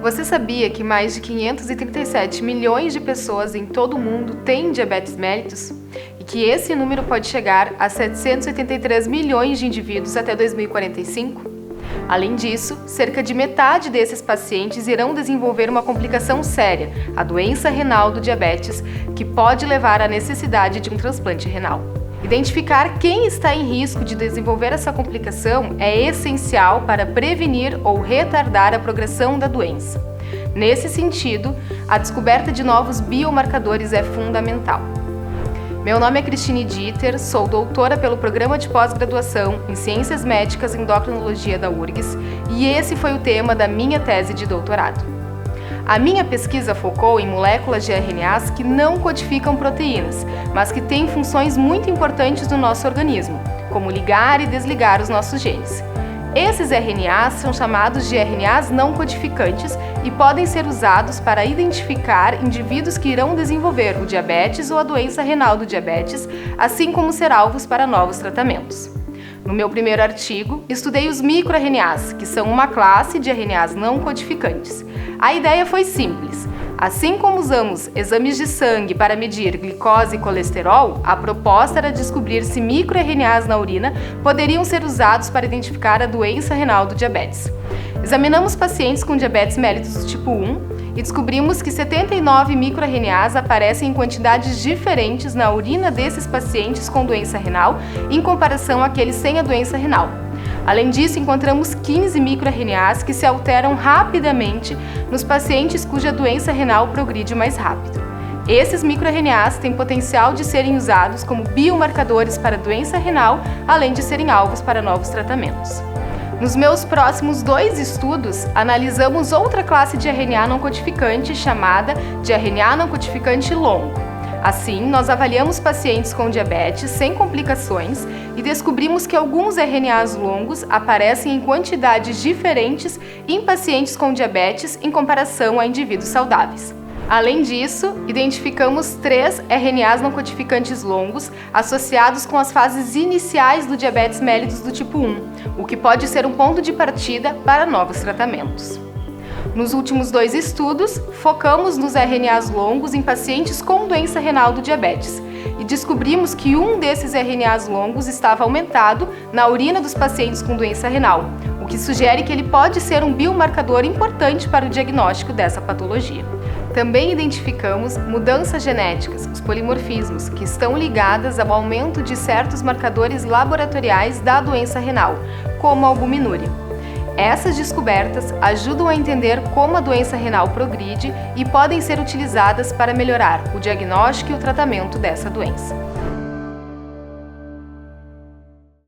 Você sabia que mais de 537 milhões de pessoas em todo o mundo têm diabetes mellitus? E que esse número pode chegar a 783 milhões de indivíduos até 2045? Além disso, cerca de metade desses pacientes irão desenvolver uma complicação séria, a doença renal do diabetes, que pode levar à necessidade de um transplante renal. Identificar quem está em risco de desenvolver essa complicação é essencial para prevenir ou retardar a progressão da doença. Nesse sentido, a descoberta de novos biomarcadores é fundamental. Meu nome é Cristine Dieter, sou doutora pelo Programa de Pós-Graduação em Ciências Médicas e Endocrinologia da URGS e esse foi o tema da minha tese de doutorado. A minha pesquisa focou em moléculas de RNAs que não codificam proteínas, mas que têm funções muito importantes no nosso organismo, como ligar e desligar os nossos genes. Esses RNAs são chamados de RNAs não codificantes e podem ser usados para identificar indivíduos que irão desenvolver o diabetes ou a doença renal do diabetes, assim como ser alvos para novos tratamentos. No meu primeiro artigo, estudei os microRNAs, que são uma classe de RNAs não codificantes. A ideia foi simples. Assim como usamos exames de sangue para medir glicose e colesterol, a proposta era descobrir se microRNAs na urina poderiam ser usados para identificar a doença renal do diabetes. Examinamos pacientes com diabetes mellitus tipo 1 e descobrimos que 79 microRNAs aparecem em quantidades diferentes na urina desses pacientes com doença renal em comparação àqueles sem a doença renal. Além disso, encontramos 15 microRNAs que se alteram rapidamente nos pacientes cuja doença renal progride mais rápido. Esses microRNAs têm potencial de serem usados como biomarcadores para a doença renal, além de serem alvos para novos tratamentos. Nos meus próximos 2 estudos, analisamos outra classe de RNA não codificante chamada de RNA não codificante longo. Assim, nós avaliamos pacientes com diabetes sem complicações e descobrimos que alguns RNAs longos aparecem em quantidades diferentes em pacientes com diabetes em comparação a indivíduos saudáveis. Além disso, identificamos 3 RNAs não codificantes longos associados com as fases iniciais do diabetes mellitus do tipo 1, o que pode ser um ponto de partida para novos tratamentos. Nos últimos 2 estudos, focamos nos RNAs longos em pacientes com doença renal do diabetes e descobrimos que um desses RNAs longos estava aumentado na urina dos pacientes com doença renal, o que sugere que ele pode ser um biomarcador importante para o diagnóstico dessa patologia. Também identificamos mudanças genéticas, os polimorfismos, que estão ligadas ao aumento de certos marcadores laboratoriais da doença renal, como a albuminúria. Essas descobertas ajudam a entender como a doença renal progride e podem ser utilizadas para melhorar o diagnóstico e o tratamento dessa doença.